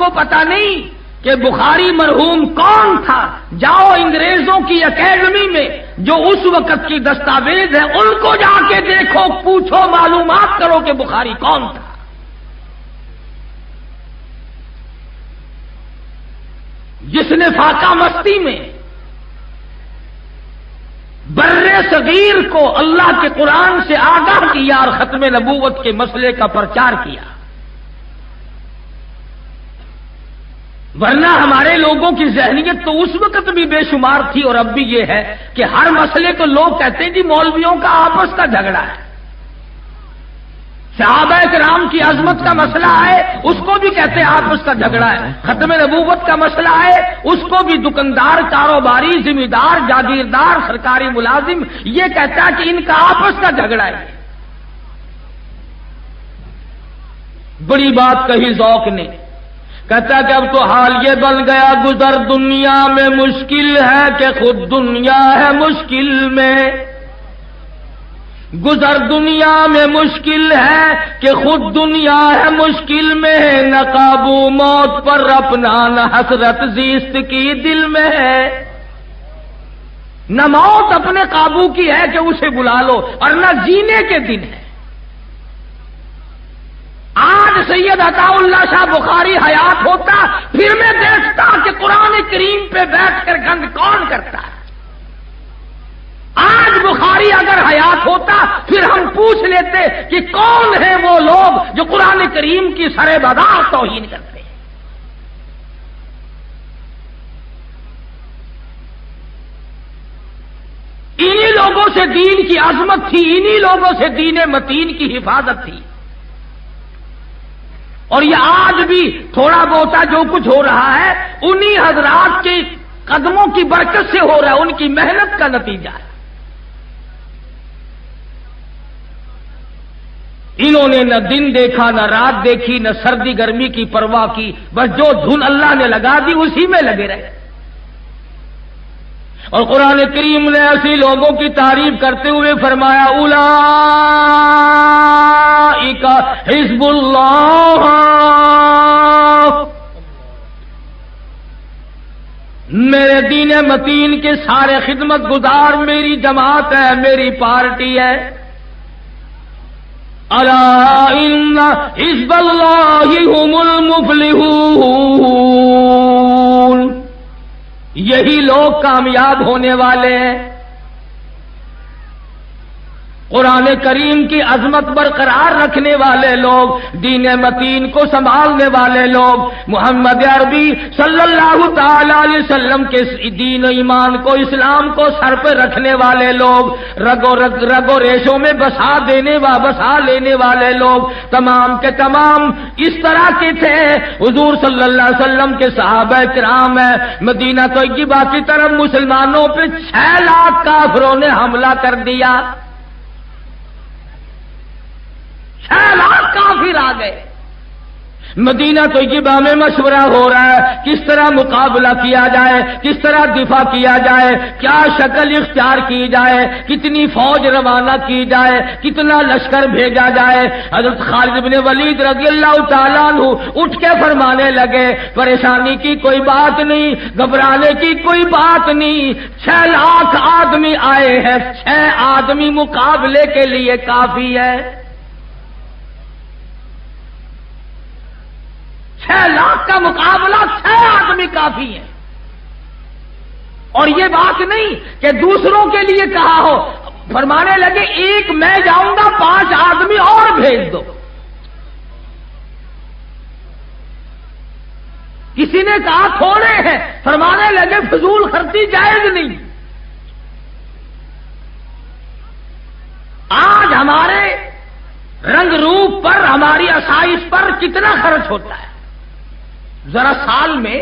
کو پتا نہیں کہ بخاری مرحوم کون تھا؟ جاؤ انگریزوں کی اکیڈمی میں جو اس وقت کی دستاویز ہے ان کو جا کے دیکھو، پوچھو، معلومات کرو کہ بخاری کون تھا۔ جس نے فاقہ مستی میں بر صغیر کو اللہ کے قرآن سے آگاہ کیا اور ختم نبوت کے مسئلے کا پرچار کیا۔ ورنہ ہمارے لوگوں کی ذہنیت تو اس وقت بھی بے شمار تھی اور اب بھی یہ ہے کہ ہر مسئلے کو لوگ کہتے ہیں کہ مولویوں کا آپس کا جھگڑا ہے۔ صحابہ کرام کی عظمت کا مسئلہ ہے، اس کو بھی کہتے ہیں آپس کا جھگڑا ہے۔ ختم نبوت کا مسئلہ ہے، اس کو بھی دکاندار، کاروباری، ذمہ دار، جاگیردار، سرکاری ملازم یہ کہتا ہے کہ ان کا آپس کا جھگڑا ہے۔ بڑی بات کہی ذوق نے، کہتا کہ اب تو حال یہ بن گیا، گزر دنیا میں مشکل ہے کہ خود دنیا ہے مشکل میں، گزر دنیا میں مشکل ہے کہ خود دنیا ہے مشکل میں، نہ قابو موت پر اپنا نہ حسرت زیست کی دل میں ہے۔ نہ موت اپنے قابو کی ہے کہ اسے بلا لو، اور نہ جینے کے دن ہے۔ آج سید عطا اللہ شاہ بخاری حیات ہوتا پھر میں دیکھتا کہ قرآن کریم پہ بیٹھ کر گند کون کرتا ہے۔ آج بخاری اگر حیات ہوتا پھر ہم پوچھ لیتے کہ کون ہیں وہ لوگ جو قرآن کریم کی سرے بدار توہین کرتے ہیں۔ انہی لوگوں سے دین کی عظمت تھی، انہی لوگوں سے دین متین کی حفاظت تھی۔ اور یہ آج بھی تھوڑا بہت جو کچھ ہو رہا ہے انہی حضرات کے قدموں کی برکت سے ہو رہا ہے، ان کی محنت کا نتیجہ ہے۔ انہوں نے نہ دن دیکھا، نہ رات دیکھی، نہ سردی گرمی کی پرواہ کی، بس جو دھن اللہ نے لگا دی اسی میں لگے رہے۔ اور قرآن کریم نے ایسی لوگوں کی تعریف کرتے ہوئے فرمایا اولئک حزب اللہ، میرے دین متین کے سارے خدمت گزار میری جماعت ہے، میری پارٹی ہے۔ الا ان حزب اللہ هم المفلحون، یہی لوگ کامیاب ہونے والے ہیں۔ قرآن کریم کی عظمت برقرار رکھنے والے لوگ، دین متین کو سنبھالنے والے لوگ، محمد عربی صلی اللہ تعالی علیہ وسلم کے دین و ایمان کو، اسلام کو سر پہ رکھنے والے لوگ، رگ و ریشوں میں بسا لینے والے لوگ، تمام کے تمام اس طرح کے تھے۔ حضور صلی اللہ علیہ وسلم کے صحابہ کرام ہیں، مدینہ طیبہ کی طرف مسلمانوں پہ 6 لاکھ کافروں نے حملہ کر دیا، 6 لاکھ کافر آ گئے۔ مدینہ طیبہ میں مشورہ ہو رہا ہے کس طرح مقابلہ کیا جائے، کس طرح دفاع کیا جائے، کیا شکل اختیار کی جائے، کتنی فوج روانہ کی جائے، کتنا لشکر بھیجا جائے۔ حضرت خالد بن ولید رضی اللہ تعالیٰ عنہ اٹھ کے فرمانے لگے پریشانی کی کوئی بات نہیں، گھبرانے کی کوئی بات نہیں، 6 لاکھ آدمی آئے ہیں، 6 آدمی مقابلے کے لیے کافی ہے۔ 6 لاکھ کا مقابلہ 6 آدمی کافی ہے۔ اور یہ بات نہیں کہ دوسروں کے لیے کہا ہو، فرمانے لگے ایک میں جاؤں گا، 5 آدمی اور بھیج دو۔ کسی نے کہا تھوڑے ہیں، فرمانے لگے فضول خرچی جائز نہیں۔ آج ہمارے رنگ روپ پر، ہماری آسائش پر کتنا خرچ ہوتا ہے؟ ذرا سال میں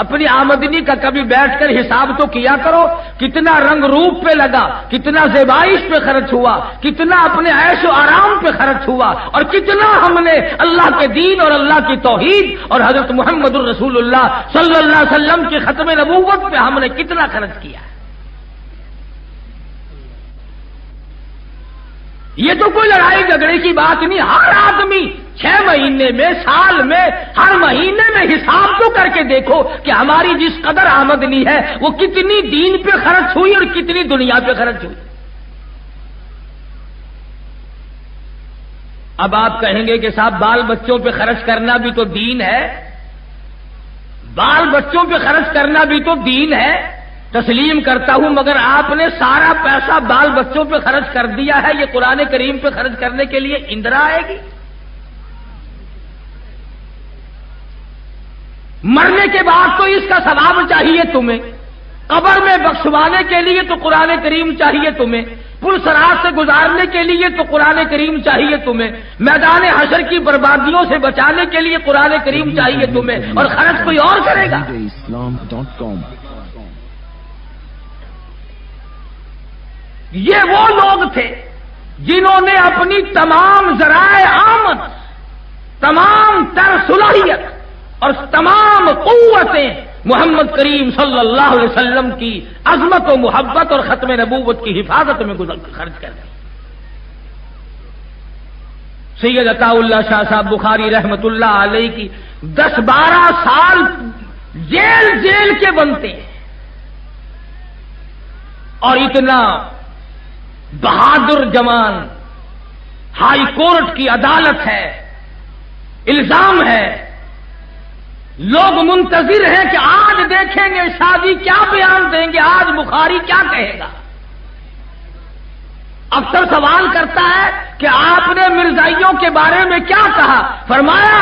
اپنی آمدنی کا کبھی بیٹھ کر حساب تو کیا کرو، کتنا رنگ روپ پہ لگا، کتنا زیبائش پہ خرچ ہوا، کتنا اپنے عیش و آرام پہ خرچ ہوا، اور کتنا ہم نے اللہ کے دین اور اللہ کی توحید اور حضرت محمد الرسول اللہ صلی اللہ علیہ وسلم کی ختم نبوت پہ ہم نے کتنا خرچ کیا ہے۔ یہ تو کوئی لڑائی جھگڑے کی بات نہیں. ہر آدمی 6 مہینے میں، سال میں، ہر مہینے میں حساب تو کر کے دیکھو کہ ہماری جس قدر آمدنی ہے وہ کتنی دین پہ خرچ ہوئی اور کتنی دنیا پہ خرچ ہوئی. اب آپ کہیں گے کہ صاحب بال بچوں پہ خرچ کرنا بھی تو دین ہے. بال بچوں پہ خرچ کرنا بھی تو دین ہے. تسلیم کرتا ہوں، مگر آپ نے سارا پیسہ بال بچوں پہ خرچ کر دیا ہے. یہ قرآن کریم پہ خرچ کرنے کے لیے اندرا آئے گی؟ مرنے کے بعد تو اس کا ثواب چاہیے تمہیں، قبر میں بخشوانے کے لیے تو قرآن کریم چاہیے تمہیں، پل صراط سے گزارنے کے لیے تو قرآن کریم چاہیے تمہیں، میدان حشر کی بربادیوں سے بچانے کے لیے قرآن کریم چاہیے تمہیں، اور خرچ کوئی اور کرے گا؟ یہ وہ لوگ تھے جنہوں نے اپنی تمام ذرائع آمد، تمام تر صلاحیت اور تمام قوتیں محمد کریم صلی اللہ علیہ وسلم کی عظمت و محبت اور ختم نبوت کی حفاظت میں خرچ کر دی. سید عطا اللہ شاہ صاحب بخاری رحمت اللہ علیہ کی 10-12 سال جیل کے بنتے ہیں، اور اتنا بہادر جوان، ہائی کورٹ کی عدالت ہے، الزام ہے، لوگ منتظر ہیں کہ آج دیکھیں گے شادی کیا بیان دیں گے، آج بخاری کیا کہے گا. اکثر سوال کرتا ہے کہ آپ نے مرزائیوں کے بارے میں کیا کہا؟ فرمایا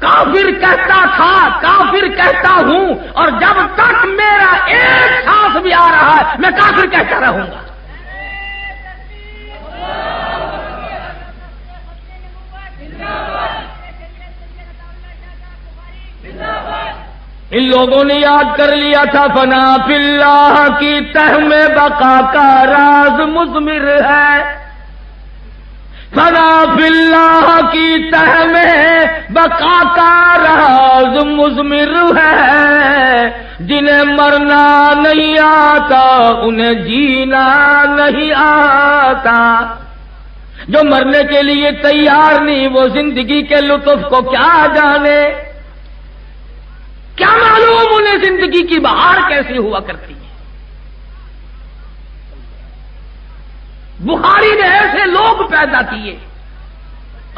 کافر کہتا تھا، کافر کہتا ہوں، اور جب تک میرا ایک سانس بھی آ رہا ہے میں کافر کہتا رہوں گا. ان لوگوں نے یاد کر لیا تھا فنا فی اللہ کی تہ میں بقا کا راز مضمر ہے. فنا فی اللہ کی تہ میں بقا کا راز مضمر ہے. جنہیں مرنا نہیں آتا انہیں جینا نہیں آتا. جو مرنے کے لیے تیار نہیں وہ زندگی کے لطف کو کیا جانے. کیا معلوم انہیں زندگی کی بہار کیسی ہوا کرتی ہے. بخاری نے ایسے لوگ پیدا کیے.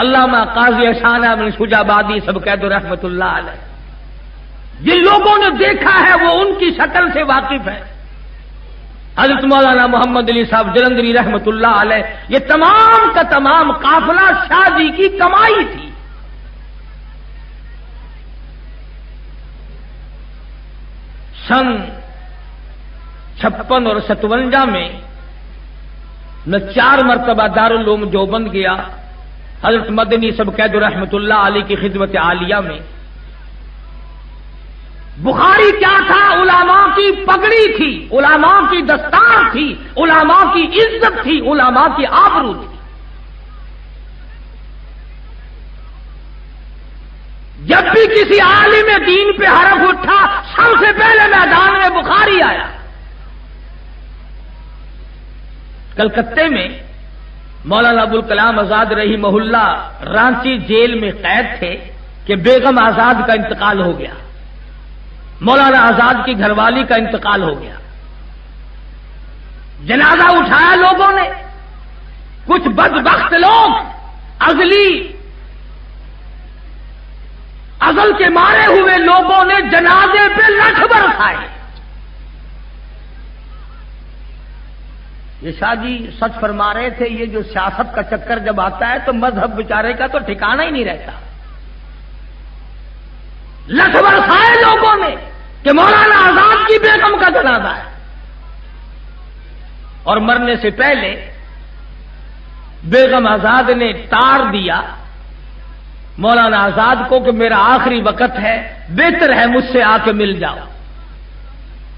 علامہ قاضی اشانہ بن شجابادی سب کہہ دو رحمت اللہ علیہ. جن لوگوں نے دیکھا ہے وہ ان کی شکل سے واقف ہے. حضرت مولانا محمد علی صاحب جلندری رحمت اللہ علیہ، یہ تمام کا تمام قافلہ شادی کی کمائی تھی. سن 56 اور 57 میں میں 4 مرتبہ دارالعلوم دیوبند گیا حضرت مدنی سب قید رحمت اللہ علیہ کی خدمت عالیہ میں. بخاری کیا تھا؟ علماء کی پگڑی تھی، علماء کی دستار تھی، علماء کی عزت تھی، علماء کی آبرو تھی. جب بھی کسی عالم دین پہ حرف اٹھا سب سے پہلے میدان میں بخاری آیا. کلکتے میں مولانا ابوالکلام آزاد رحمہ اللہ رانچی جیل میں قید تھے کہ بیگم آزاد کا انتقال ہو گیا، مولانا آزاد کی گھر والی کا انتقال ہو گیا. جنازہ اٹھایا لوگوں نے. کچھ بدبخت لوگ ازل کے مارے ہوئے لوگوں نے جنازے پہ لٹھ برسائے. یہ شاہ جی سچ فرما رہے تھے، یہ جو سیاست کا چکر جب آتا ہے تو مذہب بیچارے کا تو ٹھکانہ ہی نہیں رہتا. لٹھ برسائے لوگوں نے کہ مولانا آزاد کی بیگم کا جنازہ ہے. اور مرنے سے پہلے بیگم آزاد نے تار دیا مولانا آزاد کو کہ میرا آخری وقت ہے، بہتر ہے مجھ سے آ کے مل جاؤ.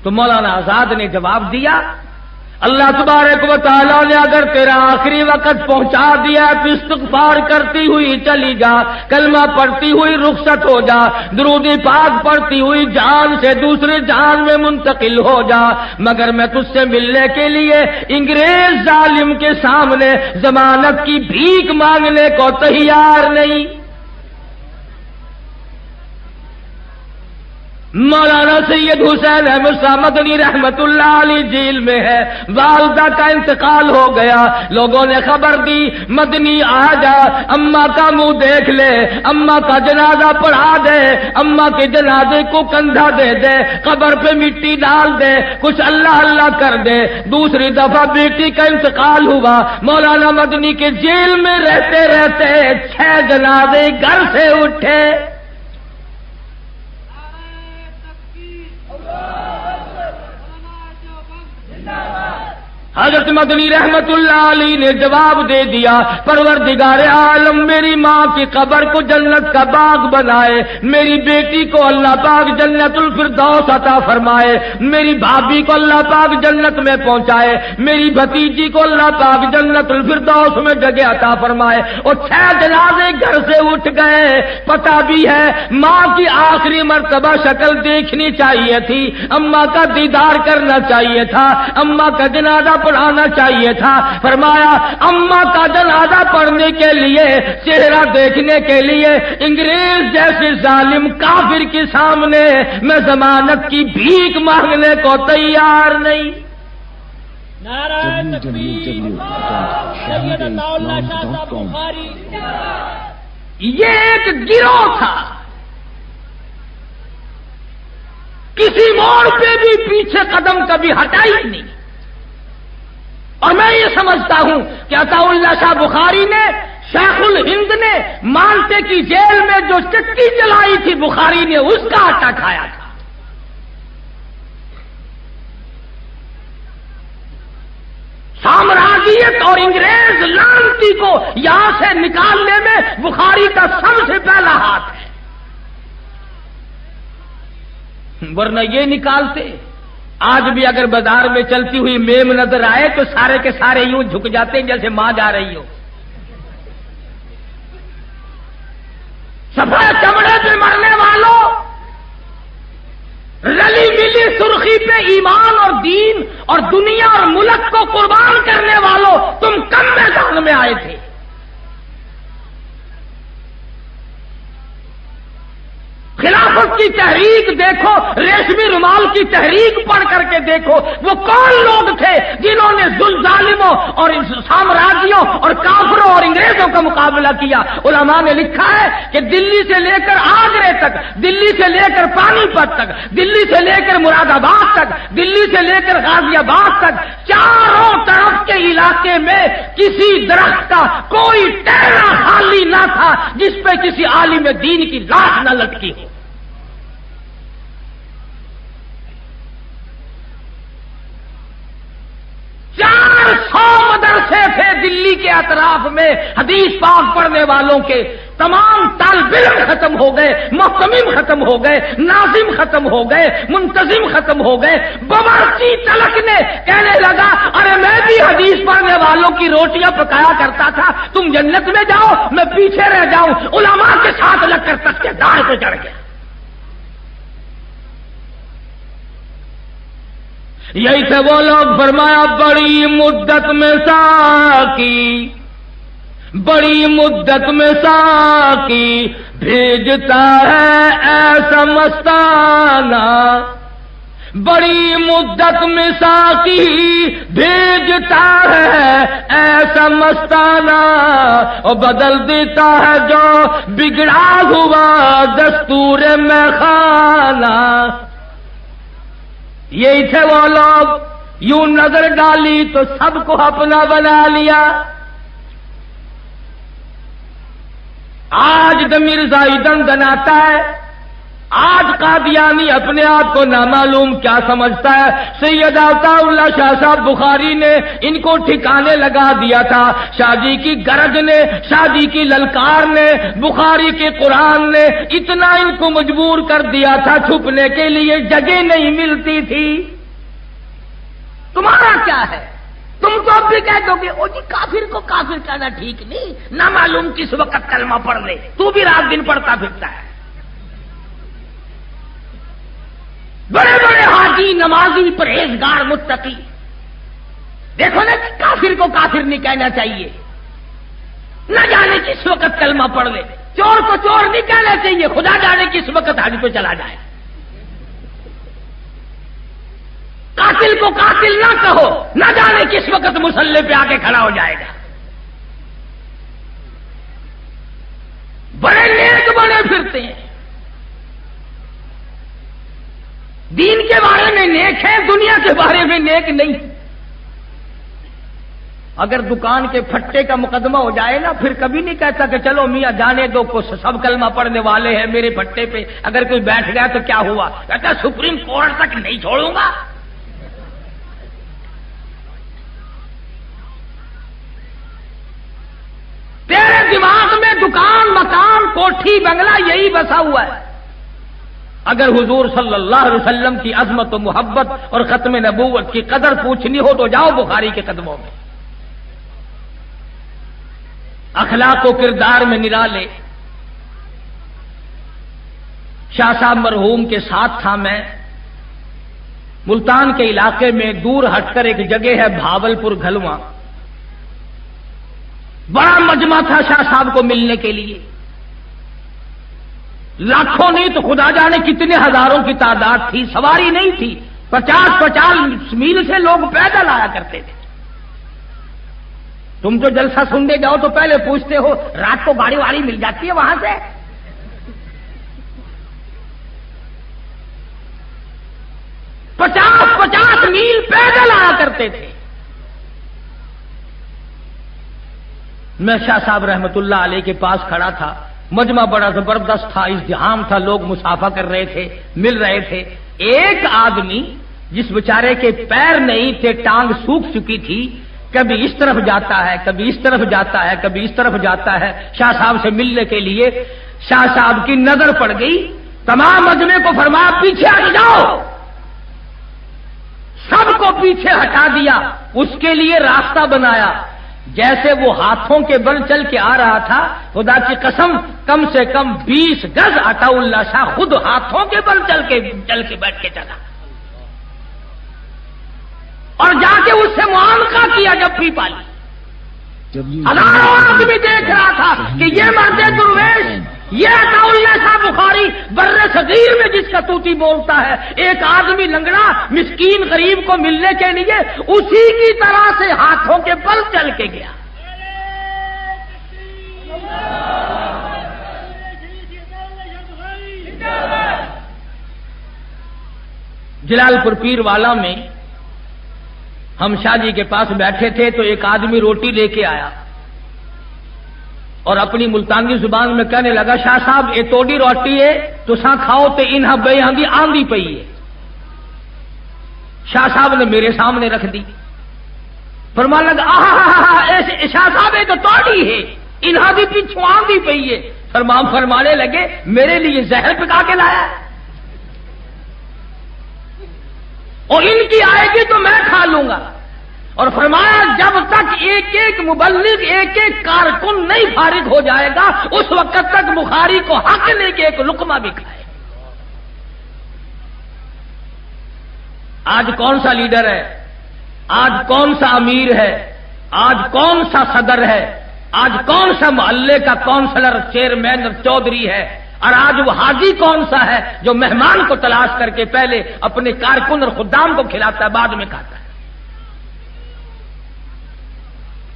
تو مولانا آزاد نے جواب دیا اللہ تبارک و تعالیٰ نے اگر تیرا آخری وقت پہنچا دیا تو استغفار کرتی ہوئی چلی جا، کلمہ پڑھتی ہوئی رخصت ہو جا، درود پاک پڑھتی ہوئی جان سے دوسرے جان میں منتقل ہو جا، مگر میں تجھ سے ملنے کے لیے انگریز ظالم کے سامنے ضمانت کی بھیک مانگنے کو تیار نہیں۔ مولانا سید حسین احمد شاہ مدنی رحمت اللہ علیہ جیل میں ہے، والدہ کا انتقال ہو گیا، لوگوں نے خبر دی مدنی آ جا، اماں کا منہ دیکھ لے، اماں کا جنازہ پڑھا دے، اماں کے جنازے کو کندھا دے دے، قبر پہ مٹی ڈال دے، کچھ اللہ اللہ کر دے۔ دوسری دفعہ بیٹی کا انتقال ہوا، مولانا مدنی کے جیل میں رہتے رہتے 6 جنازے گھر سے اٹھے۔ حضرت مدنی رحمت اللہ علیہ نے جواب دے دیا، پروردگار عالم میری ماں کی قبر کو جنت کا باغ بنائے، میری بیٹی کو اللہ پاک جنت الفردوس عطا فرمائے، میری بھابھی کو اللہ پاک جنت میں پہنچائے، میری بھتیجی کو اللہ پاک جنت الفردوس میں جگہ عطا فرمائے۔ اور 6 جنازے گھر سے اٹھ گئے۔ پتہ بھی ہے ماں کی آخری مرتبہ شکل دیکھنی چاہیے تھی، اماں کا دیدار کرنا چاہیے تھا، اماں کا جنازہ پڑھانا چاہیے تھا۔ فرمایا اماں کا جنازہ پڑھنے کے لیے، چہرہ دیکھنے کے لیے انگریز جیسے ظالم کافر کے سامنے میں ضمانت کی بھیک مانگنے کو تیار نہیں۔ نعرہ تکبیر، سید عطا اللہ شاہ صاحب بخاری۔ یہ ایک گروہ تھا، کسی موڑ پہ بھی پیچھے قدم کبھی ہٹا ہی نہیں۔ اور میں یہ سمجھتا ہوں کہ عطا اللہ شاہ بخاری نے، شیخ الہند نے مالٹے کی جیل میں جو چکی جلائی تھی بخاری نے اس کا آٹا کھایا تھا۔ سامراجیت اور انگریز لعنتی کو یہاں سے نکالنے میں بخاری کا سب سے پہلا ہاتھ ہے، ورنہ یہ نکالتے۔ آج بھی اگر بازار میں چلتی ہوئی میم نظر آئے تو سارے کے سارے یوں جھک جاتے ہیں جیسے ماں جا رہی ہو۔ سفید چمڑے پہ مرنے والوں، رلی ملی سرخی پہ ایمان اور دین اور دنیا اور ملک کو قربان کرنے والوں، تم کم میدان میں آئے تھے۔ خلافت کی تحریک دیکھو، ریشمی رومال کی تحریک پڑھ کر کے دیکھو، وہ کون لوگ تھے جنہوں نے ظالموں اور سامراجیوں اور کافروں اور انگریزوں کا مقابلہ کیا۔ علماء نے لکھا ہے کہ دلی سے لے کر آگرے تک، دلی سے لے کر پانی پت تک، دلی سے لے کر مراد آباد تک، دلی سے لے کر غازی آباد تک، چاروں طرف کے علاقے میں کسی درخت کا کوئی ٹہرا خالی نہ تھا جس پہ کسی عالم دین کی لاش نہ لٹکی ہو۔ 400 مدرسے تھے دلی کے اطراف میں، حدیث پاک پڑھنے والوں کے تمام طالب علم ختم ہو گئے، محتمم ختم ہو گئے، ناظم ختم ہو گئے، منتظم ختم ہو گئے۔ باورچی تلک نے کہنے لگا ارے میں بھی حدیث پڑھنے والوں کی روٹیاں پکایا کرتا تھا، تم جنت میں جاؤ میں پیچھے رہ جاؤں۔ علماء کے ساتھ لگ کر تک کے دار پہ چڑھ گیا۔ یہی تھے وہ لوگ، فرمایا بڑی مدت میں ساقی، بڑی مدت میں ساقی بھیجتا ہے ایسا مستانہ، بڑی مدت میں ساقی بھیجتا ہے ایسا مستانہ، اور بدل دیتا ہے جو بگڑا ہوا دستور میں خانہ۔ یہی تھے وہ لوگ، یوں نظر ڈالی تو سب کو اپنا بنا لیا۔ آج مرزائی دندن آتا ہے، آج قادیانی اپنے آپ کو نامعلوم کیا سمجھتا ہے۔ سید عطا اللہ شاہ صاحب بخاری نے ان کو ٹھکانے لگا دیا تھا۔ شادی کی گرج نے، شادی کی للکار نے، بخاری کے قرآن نے اتنا ان کو مجبور کر دیا تھا، چھپنے کے لیے جگہ نہیں ملتی تھی۔ تمہارا کیا ہے؟ تم تو اب بھی کہہ دو گے او جی کافر کو کافر کہنا ٹھیک نہیں، نہ معلوم کس وقت کلمہ پڑھ لے، تو بھی رات دن پڑھتا پھرتا ہے۔ بڑے بڑے حاجی، نمازی، پرہیزگار، متقی، دیکھو نا کہ کافر کو کافر نہیں کہنا چاہیے، نہ جانے کس وقت کلمہ پڑھ لے۔ چور کو چور نہیں کہنا چاہیے، خدا جانے کس وقت حج پہ چلا جائے۔ قاتل کو قاتل نہ کہو، نہ جانے کس وقت مصلی پہ آ کے کھڑا ہو جائے گا۔ بڑے نیک بنے پھرتے ہیں، دین کے بارے میں نیک ہے، دنیا کے بارے میں نیک نہیں۔ اگر دکان کے پھٹے کا مقدمہ ہو جائے نا، پھر کبھی نہیں کہتا کہ چلو میاں جانے دو، کو سب کلمہ پڑھنے والے ہیں میرے پھٹے پہ، اگر کوئی بیٹھ گیا تو کیا ہوا؟ کہتا سپریم کورٹ تک نہیں چھوڑوں گا۔ تیرے دماغ میں دکان، مکان، کوٹھی، بنگلہ یہی بسا ہوا ہے۔ اگر حضور صلی اللہ علیہ وسلم کی عظمت و محبت اور ختم نبوت کی قدر پوچھنی ہو تو جاؤ بخاری کے قدموں میں۔ اخلاق و کردار میں نرالے شاہ صاحب مرحوم کے ساتھ تھا میں، ملتان کے علاقے میں دور ہٹ کر ایک جگہ ہے بھاول پور گھلواں، بڑا مجمع تھا شاہ صاحب کو ملنے کے لیے، لاکھوں نہیں تو خدا جانے کتنے ہزاروں کی تعداد تھی، سواری نہیں تھی، 50 میل سے لوگ پیدل آیا کرتے تھے۔ تم جو جلسہ سننے جاؤ تو پہلے پوچھتے ہو رات کو گاڑی واڑی مل جاتی ہے وہاں سے؟ 50 میل پیدل آیا کرتے تھے۔ میں شاہ صاحب رحمت اللہ علیہ کے پاس کھڑا تھا، مجمع بڑا زبردست تھا، ازدحام تھا، لوگ مصافحہ کر رہے تھے، مل رہے تھے۔ ایک آدمی جس بیچارے کے پیر نہیں تھے، ٹانگ سوکھ چکی تھی، کبھی اس طرف جاتا ہے، کبھی اس طرف جاتا ہے، کبھی اس طرف جاتا ہے شاہ صاحب سے ملنے کے لیے۔ شاہ صاحب کی نظر پڑ گئی، تمام مجمع کو فرمایا پیچھے ہٹ جاؤ، سب کو پیچھے ہٹا دیا، اس کے لیے راستہ بنایا۔ جیسے وہ ہاتھوں کے بل چل کے آ رہا تھا، خدا کی قسم کم سے کم 20 گز عطا اللہ شاہ خود ہاتھوں کے بل چل کے بیٹھ کے چلا، اور جا کے اس سے معانقہ کیا جب بھی پالی۔ ہزاروں آدمی دیکھ رہا تھا کہ یہ مرد درویش، یہ عطا اللہ شاہ بخاری بر صغیر میں جس کا توتی بولتا ہے، ایک آدمی لنگڑا مسکین غریب کو ملنے کے لیے اسی کی طرح سے ہاتھوں کے بل چل کے گیا۔ جلال پور پیر والا میں ہم شاہ جی کے پاس بیٹھے تھے تو ایک آدمی روٹی لے کے آیا اور اپنی ملتانی زبان میں کہنے لگا شاہ صاحب یہ توڑی روٹی ہے تو سا کھاؤ تے انہاں بے آندھی آندھی پئی ہے۔ شاہ صاحب نے میرے سامنے رکھ دی، فرمان لگا شاہ صاحب یہ تو توڑی ہے، انہاں بھی پیچھو آندھی پئی ہے۔ فرمانے لگے میرے لیے زہر پکا کے لایا ہے، اور ان کی آئے گی تو میں کھا لوں گا۔ اور فرمایا جب تک ایک ایک مبلغ، ایک ایک کارکن نہیں فارغ ہو جائے گا اس وقت تک بخاری کو حق لے کے ایک لقمہ بھی کھائے۔ آج کون سا لیڈر ہے، آج کون سا امیر ہے، آج کون سا صدر ہے، آج کون سا محلے کا کونسلر، چیئرمین اور چودھری ہے، اور آج وہ حاجی کون سا ہے جو مہمان کو تلاش کر کے پہلے اپنے کارکن اور خدام کو کھلاتا ہے بعد میں کھاتا ہے۔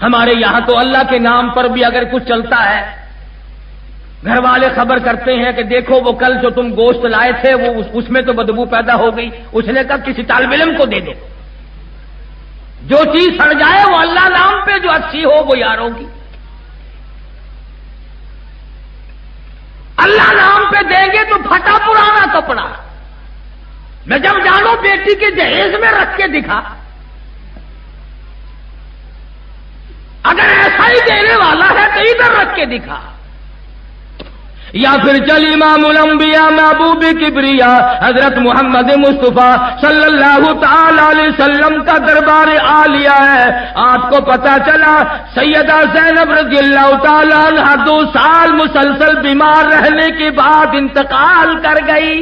ہمارے یہاں تو اللہ کے نام پر بھی اگر کچھ چلتا ہے، گھر والے خبر کرتے ہیں کہ دیکھو وہ کل جو تم گوشت لائے تھے وہ اس میں تو بدبو پیدا ہو گئی، اس نے کہا کسی طالب علم کو دے دو، جو چیز سڑ جائے وہ اللہ نام پہ، جو اچھی ہو وہ یاروں کی۔ اللہ نام پہ دیں گے تو پھٹا پرانا کپڑا، میں جب جانو بیٹی کے جہیز میں رکھ کے دکھا، اگر ایسا ہی دینے والا ہے تو ادھر رکھ کے دکھا۔ یا پھر چل امام الانبیاء محبوب کبریا حضرت محمد مصطفیٰ صلی اللہ تعالی علیہ وسلم کا دربار عالیہ ہے. آپ کو پتا چلا سیدہ زینب رضی اللہ تعالی عنہا 2 سال مسلسل بیمار رہنے کے بعد انتقال کر گئی.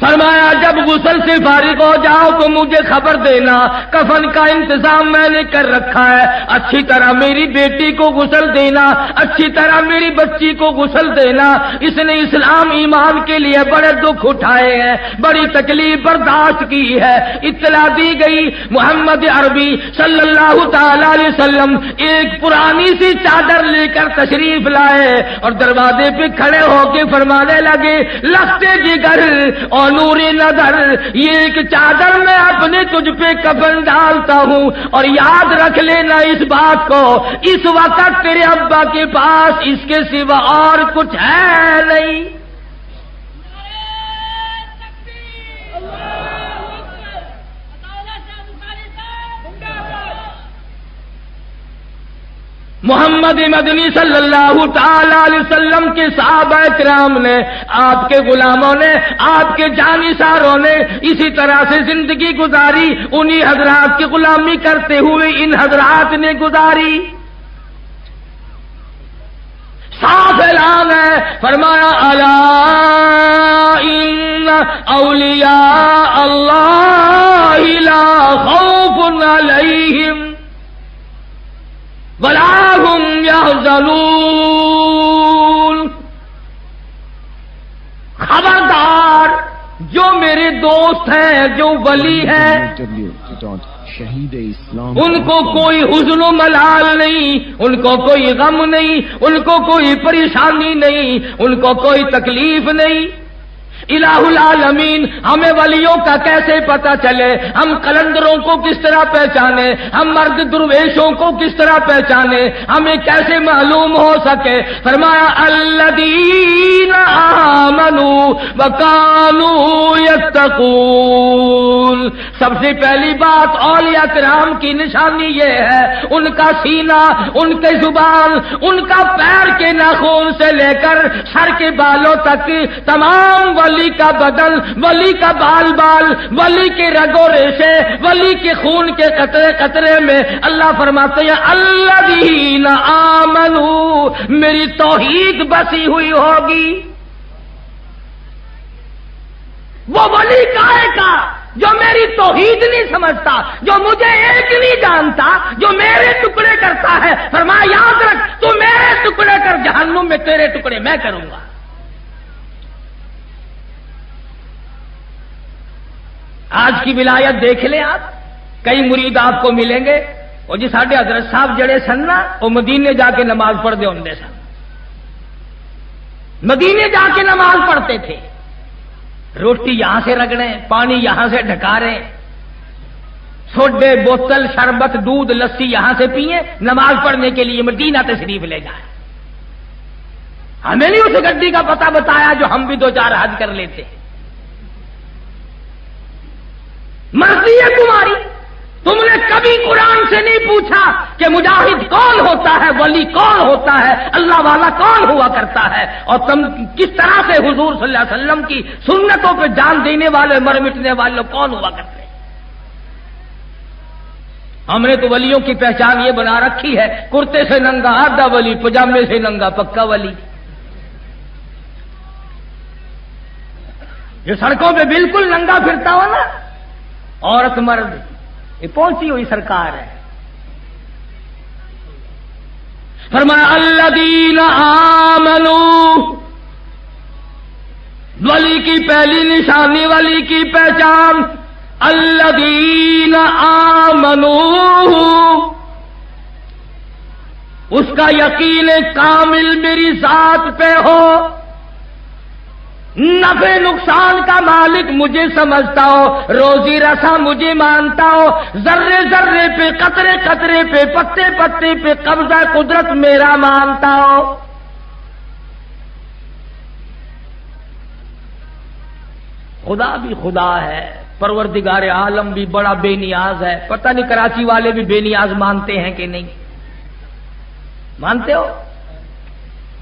فرمایا جب غسل سے فارغ ہو جاؤ تو مجھے خبر دینا، کفن کا انتظام میں نے کر رکھا ہے، اچھی طرح میری بیٹی کو غسل دینا، اچھی طرح میری بچی کو غسل دینا. اس نے اسلام ایمان کے لیے بڑے دکھ اٹھائے ہیں، بڑی تکلیف برداشت کی ہے. اطلاع دی گئی محمد عربی صلی اللہ تعالی علیہ وسلم ایک پرانی سی چادر لے کر تشریف لائے اور دروازے پہ کھڑے ہو کے فرمانے لگے لختے جگر اور نور نظر، یہ ایک چادر میں اپنے تجھ پہ کفن ڈالتا ہوں اور یاد رکھ لینا اس بات کو، اس وقت تیرے ابا کے پاس اس کے سوا اور کچھ ہے نہیں. محمد مدنی صلی اللہ تعالی علیہ وسلم کے صحابہ کرام نے، آپ کے غلاموں نے، آپ کے جانثاروں نے اسی طرح سے زندگی گزاری، انہی حضرات کی غلامی کرتے ہوئے ان حضرات نے گزاری. صاف اعلان ہے، فرمایا الا ان اولیاء اللہ لا خوف علیہم ولا هم يحزنون. خبردار جو میرے دوست ہیں، جو ولی ہیں، ان کو کوئی حزن و ملال نہیں، ان کو کوئی غم نہیں، ان کو کوئی پریشانی نہیں، ان کو کوئی تکلیف نہیں. الہ العالمین ہمیں ولیوں کا کیسے پتا چلے؟ ہم قلندروں کو کس طرح پہچانے؟ ہم مرد درویشوں کو کس طرح پہچانے؟ ہمیں کیسے معلوم ہو سکے؟ فرمایا الذین آمنوا وکانوا یتقون. سب سے پہلی بات اولیاء کرام کی نشانی یہ ہے ان کا سینہ، ان کے زبان، ان کا پیر کے ناخن سے لے کر سر کے بالوں تک تمام ولی کا بدن، ولی کا بال بال، ولی کے رگ و ریشے، ولی کے خون کے قطرے قطرے میں اللہ فرماتے ہیں الذین آمنوا، میری توحید بسی ہوئی ہوگی. وہ ولی کائے کا جو میری توحید نہیں سمجھتا، جو مجھے ایک نہیں جانتا، جو میرے ٹکڑے کرتا ہے. فرمایا یاد رکھ تو میرے ٹکڑے کر، جہنم میں تیرے ٹکڑے میں کروں گا. آج کی ولایت دیکھ لیں آپ، کئی مرید آپ کو ملیں گے وہ جی ساڈے حضرت صاحب جڑے سن نا وہ مدینے جا کے نماز پڑھتے ہوں سن، مدینے جا کے نماز پڑھتے تھے. روٹی یہاں سے رگڑیں، پانی یہاں سے ڈھکاریں، سوڈے بوتل شربت دودھ لسی یہاں سے پیئیں، نماز پڑھنے کے لیے مدینہ تشریف لے جائیں. ہمیں نہیں اس گڈی کا پتہ بتایا جو ہم بھی 2-4 حج کر لیتے. مرضی ہے تمہاری. تم نے کبھی قرآن سے نہیں پوچھا کہ مجاہد کون ہوتا ہے، ولی کون ہوتا ہے، اللہ والا کون ہوا کرتا ہے، اور تم کس طرح سے حضور صلی اللہ علیہ وسلم کی سنتوں پہ جان دینے والے، مر مٹنے والے کون ہوا کرتے ہیں. ہم نے تو ولیوں کی پہچان یہ بنا رکھی ہے کرتے سے ننگا آدھا ولی، پجامے سے ننگا پکا ولی. جو سڑکوں پہ بالکل ننگا پھرتا ہو نا، عورت مرد، یہ پہنچی ہوئی سرکار ہے. فرمایا الذین آمنوا، ولی کی پہلی نشانی، ولی کی پہچان الذین آمنوا، اس کا یقین کامل میری ذات پہ ہو، نفع نقصان کا مالک مجھے سمجھتا ہو، روزی رسا مجھے مانتا ہو، ذرے ذرے پہ، قطرے قطرے پہ، پتے پتے پہ قبضہ قدرت میرا مانتا ہو. خدا بھی خدا ہے، پروردگار عالم بھی بڑا بے نیاز ہے. پتہ نہیں کراچی والے بھی بے نیاز مانتے ہیں کہ نہیں؟ مانتے ہو؟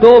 2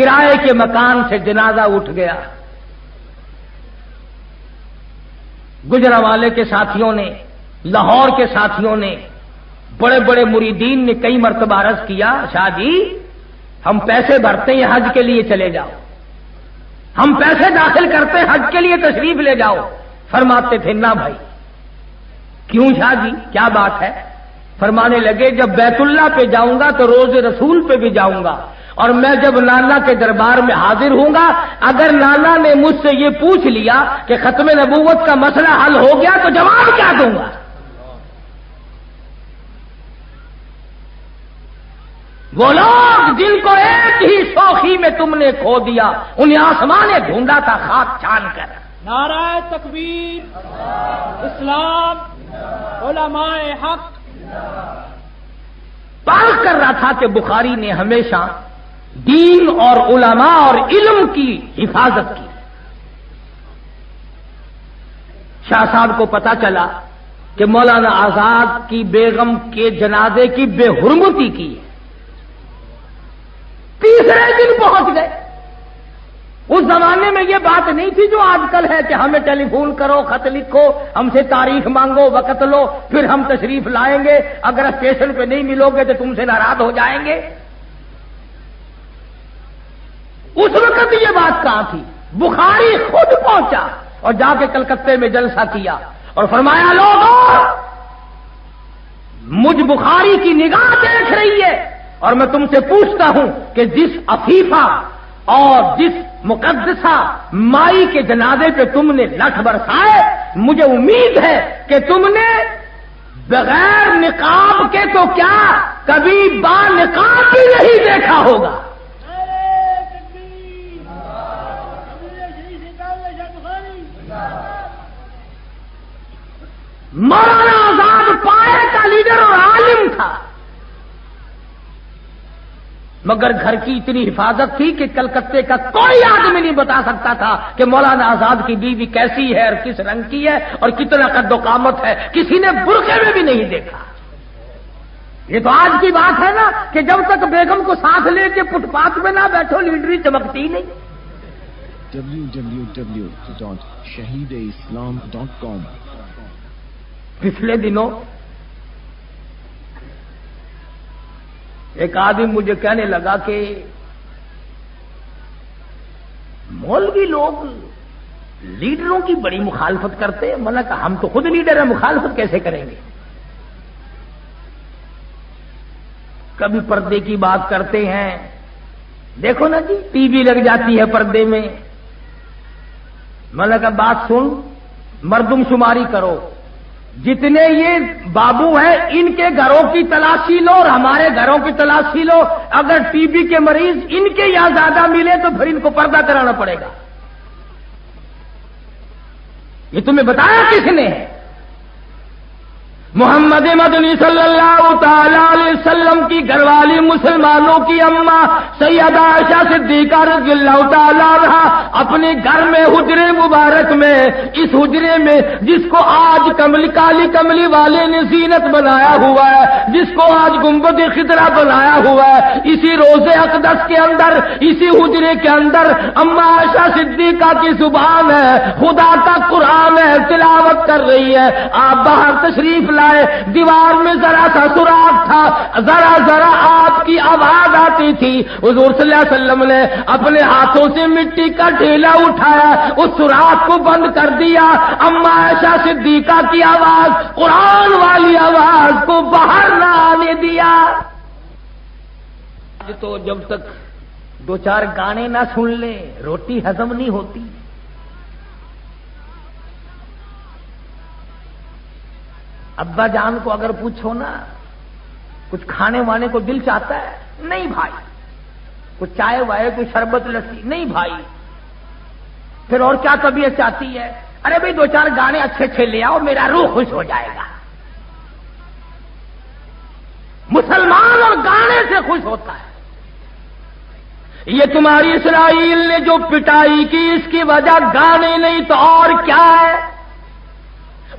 کرائے کے مکان سے جنازہ اٹھ گیا. گجرانوالے کے ساتھیوں نے، لاہور کے ساتھیوں نے، بڑے بڑے مریدین نے کئی مرتبہ عرض کیا، شاہ جی ہم پیسے بھرتے ہیں حج کے لیے چلے جاؤ، ہم پیسے داخل کرتے ہیں حج کے لیے تشریف لے جاؤ. فرماتے تھے نہ بھائی. کیوں شاہ جی کیا بات ہے؟ فرمانے لگے جب بیت اللہ پہ جاؤں گا تو روز رسول پہ بھی جاؤں گا، اور میں جب نانا کے دربار میں حاضر ہوں گا، اگر نانا نے مجھ سے یہ پوچھ لیا کہ ختم نبوت کا مسئلہ حل ہو گیا تو جواب کیا دوں گا؟ وہ لوگ جن کو ایک ہی شوخی میں تم نے کھو دیا، انہیں آسمان نے ڈھونڈا تھا خاک چھان کر. نعرہ تکبیر، اسلام، علماء حق. بات کر رہا تھا کہ بخاری نے ہمیشہ دین اور علماء اور علم کی حفاظت کی. شاہ صاحب کو پتا چلا کہ مولانا آزاد کی بیگم کے جنازے کی بے حرمتی کی. تیسرے دن پہنچ گئے. اس زمانے میں یہ بات نہیں تھی جو آج کل ہے کہ ہمیں ٹیلی فون کرو، خط لکھو، ہم سے تاریخ مانگو، وقت لو، پھر ہم تشریف لائیں گے، اگر اسٹیشن پہ نہیں ملو گے تو تم سے ناراض ہو جائیں گے. اس وقت یہ بات کہاں تھی؟ بخاری خود پہنچا اور جا کے کلکتے میں جلسہ کیا اور فرمایا لوگوں مجھ بخاری کی نگاہ دیکھ رہی ہے، اور میں تم سے پوچھتا ہوں کہ جس عفیفہ اور جس مقدسہ مائی کے جنازے پہ تم نے لٹھ برسائے، مجھے امید ہے کہ تم نے بغیر نقاب کے تو کیا کبھی با نقاب بھی نہیں دیکھا ہوگا. مولانا آزاد پائے کا لیڈر اور عالم تھا، مگر گھر کی اتنی حفاظت تھی کہ کلکتے کا کوئی آدمی نہیں بتا سکتا تھا کہ مولانا آزاد کی بیوی کیسی ہے اور کس رنگ کی ہے اور کتنا قد و قامت ہے. کسی نے برقعے میں بھی نہیں دیکھا. یہ تو آج کی بات ہے نا کہ جب تک بیگم کو ساتھ لے کے فٹ پاتھ میں نہ بیٹھو لیڈری چمکتی نہیں. www.shahideislam.com. پچھلے دنوں ایک آدمی مجھے کہنے لگا کہ مولوی لوگ لیڈروں کی بڑی مخالفت کرتے ہیں. میں نے کہا ہم تو خود لیڈر ہیں، مخالفت کیسے کریں گے؟ کبھی پردے کی بات کرتے ہیں، دیکھو نا جی ٹی وی لگ جاتی ہے پردے میں. میں نے کہا بات سن، مردم شماری کرو، جتنے یہ بابو ہیں ان کے گھروں کی تلاشی لو اور ہمارے گھروں کی تلاشی لو. اگر ٹی بی کے مریض ان کے یہاں زیادہ ملے تو پھر ان کو پردہ کرانا پڑے گا. یہ تمہیں بتایا کس نے؟ محمد مدنی صلی اللہ تعالی علیہ وسلم کی گھر والی مسلمانوں کی اماں سیدہ عائشہ صدیقہ رضی اللہ تعالی عنہا اپنے گھر میں حجرے مبارک میں، اس حجرے میں جس کو آج کالی کملی والے نے زینت بنایا ہوا ہے، جس کو آج گنبد خضرا بنایا ہوا ہے، اسی روضے اقدس کے اندر، اسی حجرے کے اندر اماں عائشہ صدیقہ کی زبان ہے، خدا کا قرآن ہے، تلاوت کر رہی ہے. آپ باہر تشریف لائے، دیوار میں ذرا سا سوراخ تھا، ذرا ذرا آپ کی آواز آتی تھی. حضور صلی اللہ علیہ وسلم نے اپنے ہاتھوں سے مٹی کا ڈھیلا اٹھایا، اس سوراخ کو بند کر دیا. اماں عائشہ صدیقہ کی آواز، قرآن والی آواز کو باہر نہ آنے دیا. تو جب تک دو چار گانے نہ سن لیں روٹی ہضم نہیں ہوتی. ابا جان کو اگر پوچھو نا کچھ کھانے وانے کو دل چاہتا ہے؟ نہیں بھائی. کچھ چائے وائے، کوئی شربت لسی؟ نہیں بھائی. پھر اور کیا طبیعت چاہتی ہے؟ ارے بھائی دو چار گانے اچھے اچھے لے آؤ، میرا روح خوش ہو جائے گا. مسلمان اور گانے سے خوش ہوتا ہے. یہ تمہاری اسرائیل نے جو پٹائی کی اس کی وجہ گانے نہیں تو اور کیا ہے؟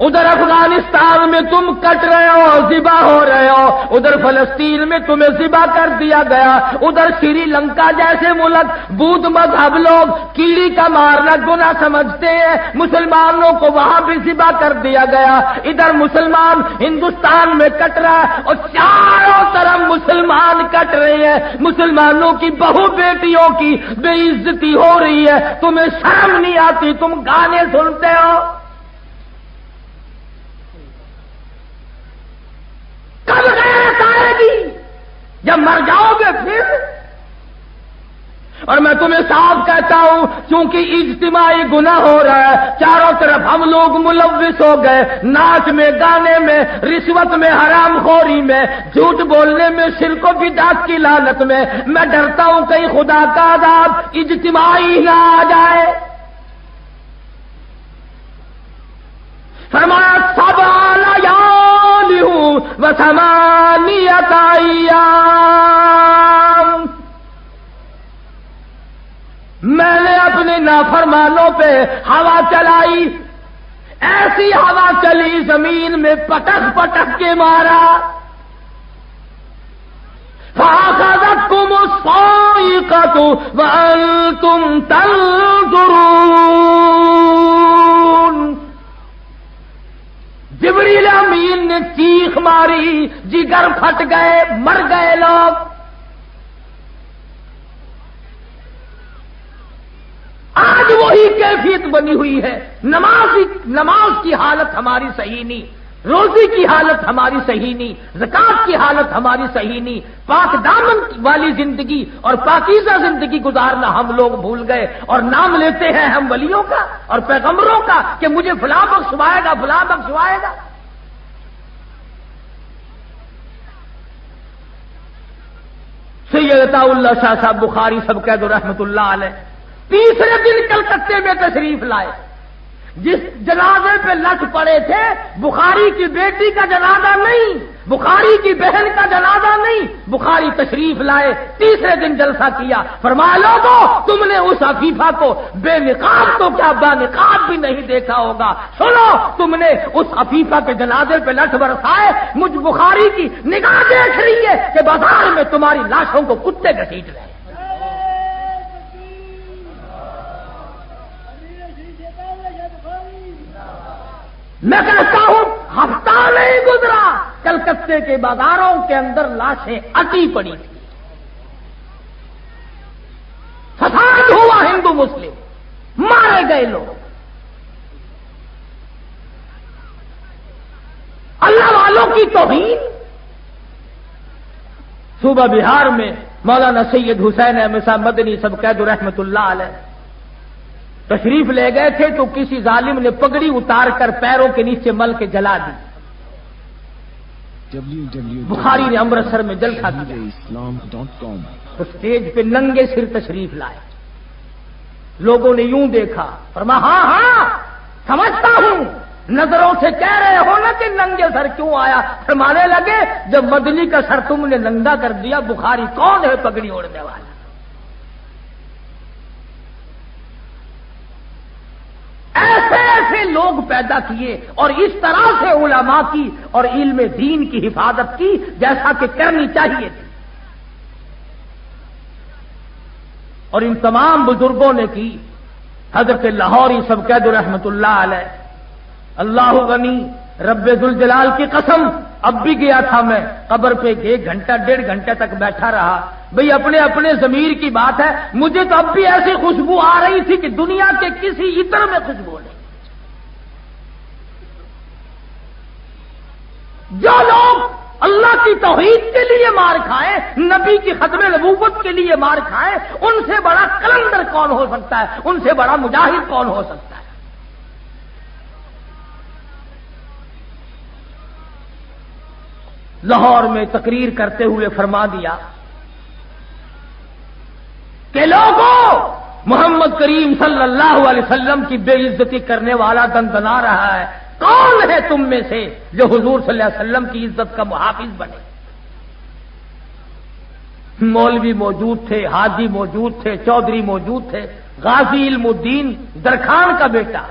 ادھر افغانستان میں تم کٹ رہے ہو، ذبح ہو رہے ہو، ادھر فلسطین میں تمہیں ذبح کر دیا گیا، ادھر سری لنکا جیسے ملک بودھ مذہب لوگ کیڑی کا مارنا گناہ سمجھتے ہیں، مسلمانوں کو وہاں بھی ذبح کر دیا گیا، ادھر مسلمان ہندوستان میں کٹ رہا ہے اور چاروں طرف مسلمان کٹ رہے ہیں، مسلمانوں کی بہو بیٹیوں کی بے عزتی ہو رہی ہے، تمہیں شرم نہیں آتی؟ تم گانے سنتے ہو، کب غیرت آئے گی؟ جب مر جاؤ گے پھر۔ اور میں تمہیں صاف کہتا ہوں، چونکہ اجتماعی گناہ ہو رہا ہے، چاروں طرف ہم لوگ ملوث ہو گئے، ناچ میں، گانے میں، رشوت میں، حرام خوری میں، جھوٹ بولنے میں، شرک و بدعت کی لعنت میں، میں ڈرتا ہوں کہیں خدا کا عذاب اجتماعی نہ آ جائے۔ فرمایا سبع لیال و ثمانیۃ ایام، میں نے اپنے نافرمانوں پہ ہوا چلائی، ایسی ہوا چلی زمین میں پٹک پٹک کے مارا، فَأَخَذَتْكُمُ الصَّاعِقَةُ وَأَنْتُمْ تَنْظُرُونَ، جبریل امین نے چیخ ماری، جگر پھٹ گئے، مر گئے لوگ۔ آج وہی کیفیت بنی ہوئی ہے، نماز کی حالت ہماری صحیح نہیں، روزی کی حالت ہماری صحیح نہیں، زکات کی حالت ہماری صحیح نہیں، پاک دامن والی زندگی اور پاکیزہ زندگی گزارنا ہم لوگ بھول گئے، اور نام لیتے ہیں ہم ولیوں کا اور پیغمبروں کا کہ مجھے فلاں بخشوائے گا، فلاں بخشوائے گا۔ سید عطا اللہ شاہ صاحب بخاری سب کہہ دو رحمت اللہ علیہ، تیسرے دن کلکتے میں تشریف لائے، جس جنازے پہ لٹ پڑے تھے بخاری کی بیٹی کا جنازہ نہیں، بخاری کی بہن کا جنازہ نہیں، بخاری تشریف لائے، تیسرے دن جلسہ کیا، فرمایا لوگو تم نے اس عفیفہ کو بے نقاب تو کیا با نقاب بھی نہیں دیکھا ہوگا، سنو تم نے اس عفیفہ کے جنازے پہ لٹ برسائے، مجھ بخاری کی نگاہ دیکھ رہی ہے کہ بازار میں تمہاری لاشوں کو کتے گھسیٹ رہے ہیں۔ میں کہتا ہوں ہفتہ نہیں گزرا، کلکتے کے بازاروں کے اندر لاشیں اٹی پڑی تھی، فساد ہوا، ہندو مسلم مارے گئے لوگ، اللہ والوں کی توہین۔ صوبہ بہار میں مولانا سید حسین احمد صاحب مدنی سب قید رحمت اللہ علیہ تشریف لے گئے تھے تو کسی ظالم نے پگڑی اتار کر پیروں کے نیچے مل کے جلا دی۔ بخاری نے امرتسر میں جلسہ کیا تو اسٹیج پہ ننگے سر تشریف لائے، لوگوں نے یوں دیکھا، فرمایا ہاں ہاں سمجھتا ہوں، نظروں سے کہہ رہے ہو نا کہ ننگے سر کیوں آیا، فرمانے لگے جب مدنی کا سر تم نے ننگا کر دیا، بخاری کون ہے پگڑی اوڑھنے والا؟ ایسے ایسے لوگ پیدا کیے اور اس طرح سے علماء کی اور علم دین کی حفاظت کی جیسا کہ کرنی چاہیے تھی، اور ان تمام بزرگوں نے کی۔ حضرت لاہوری سب قید رحمت اللہ علیہ، اللہ غنی رب ذوالجلال کی قسم، اب بھی گیا تھا میں قبر پہ، 1 گھنٹہ 1.5 گھنٹے تک بیٹھا رہا، بھئی اپنے اپنے ضمیر کی بات ہے، مجھے تو اب بھی ایسی خوشبو آ رہی تھی کہ دنیا کے کسی عطر میں خوشبو نہیں۔ جو لوگ اللہ کی توحید کے لیے مار کھائے، نبی کی ختم نبوت کے لیے مار کھائے، ان سے بڑا قلندر کون ہو سکتا ہے، ان سے بڑا مجاہد کون ہو سکتا ہے؟ لاہور میں تقریر کرتے ہوئے فرما دیا کہ لوگوں، محمد کریم صلی اللہ علیہ وسلم کی بے عزتی کرنے والا دندنا رہا ہے، کون ہے تم میں سے جو حضور صلی اللہ علیہ وسلم کی عزت کا محافظ بنے؟ مولوی موجود تھے، حاجی موجود تھے، چودھری موجود تھے، غازی علم الدین درخان کا بیٹا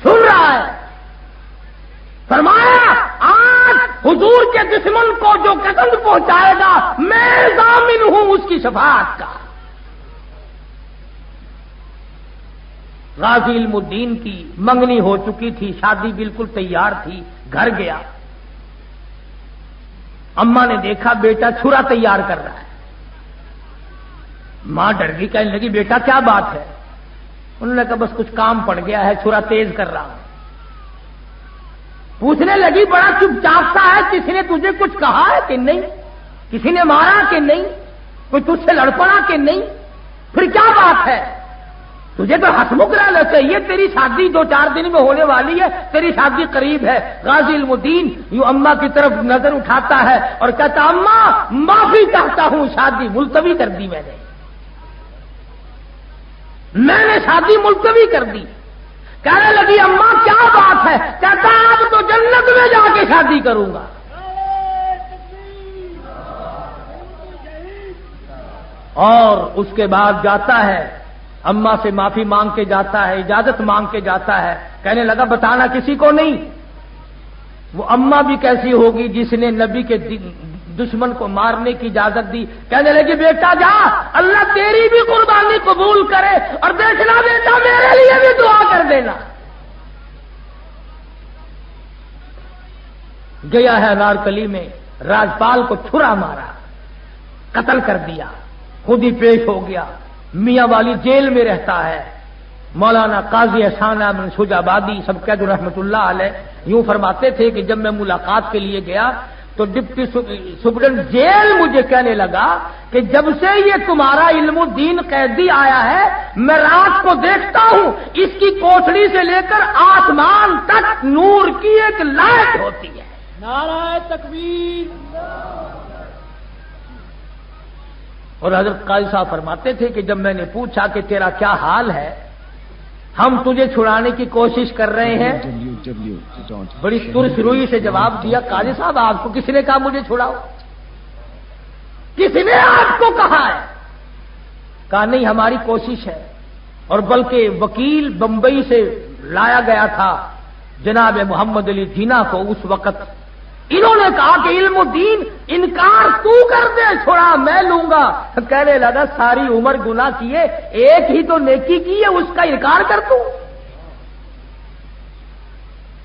سن رہا ہے، فرمایا آج حضور کے دشمن کو جو قتل پہنچائے گا میں ضامن ہوں اس کی شفاعت کا۔ غازی علم الدین کی منگنی ہو چکی تھی، شادی بالکل تیار تھی، گھر گیا، اماں نے دیکھا بیٹا چھرا تیار کر رہا ہے، ماں ڈر گئی، کہنے لگی بیٹا کیا بات ہے؟ انہوں نے کہا بس کچھ کام پڑ گیا ہے، چھرا تیز کر رہا ہوں۔ پوچھنے لگی بڑا چپ چاپ سا ہے، کسی نے تجھے کچھ کہا ہے کہ نہیں؟ کسی نے مارا کہ نہیں؟ کوئی تجھ سے لڑ پڑا کہ نہیں؟ پھر کیا بات ہے؟ تجھے تو ہسمکھ رہنا چاہیے، تیری شادی 2-4 دن میں ہونے والی ہے، تیری شادی قریب ہے۔ غازی علم الدین یوں اماں کی طرف نظر اٹھاتا ہے اور کہتا اماں معافی چاہتا ہوں، شادی ملتوی کر دی میں نے شادی ملتوی کر دی۔ کہنے لگی اماں کیا بات ہے؟ کہتا اب تو جنت میں جا کے شادی کروں گا۔ اور اس کے بعد جاتا ہے، اماں سے معافی مانگ کے جاتا ہے، اجازت مانگ کے جاتا ہے، کہنے لگا بتانا کسی کو نہیں۔ وہ اماں بھی کیسی ہوگی جس نے نبی کے دشمن کو مارنے کی اجازت دی؟ کہنے لگی بیٹا جا، اللہ تیری بھی قربانی قبول کرے، اور دیکھنا بیٹا میرے لیے بھی دعا کر دینا۔ گیا ہے انارکلی میں، راجپال کو چھرا مارا، قتل کر دیا، خود ہی پیش ہو گیا۔ میاں والی جیل میں رہتا ہے۔ مولانا قاضی احسان احمد شجابادی سب قید رحمت اللہ علیہ یوں فرماتے تھے کہ جب میں ملاقات کے لیے گیا تو ڈپٹی سپرنٹینڈنٹ جیل مجھے کہنے لگا کہ جب سے یہ تمہارا علم الدین قیدی آیا ہے میں رات کو دیکھتا ہوں اس کی کوٹڑی سے لے کر آسمان تک نور کی ایک لائٹ ہوتی ہے۔ نعرہ تکبیر۔ اور حضرت قاضی صاحب فرماتے تھے کہ جب میں نے پوچھا کہ تیرا کیا حال ہے، ہم تجھے چھڑانے کی کوشش کر رہے ہیں، بڑی ترس روئی سے جواب دیا قاضی صاحب آپ کو کس نے کہا مجھے چھڑاؤ؟ کس نے آپ کو کہا ہے؟ کہا نہیں ہماری کوشش ہے، اور بلکہ وکیل بمبئی سے لایا گیا تھا جناب محمد علی جینا کو اس وقت۔ انہوں نے کہا کہ علم الدین انکار تو کر دے، چھوڑا میں لوں گا۔ کہنے لگا ساری عمر گناہ کیے، ایک ہی تو نیکی کی ہے، اس کا انکار کر دوں؟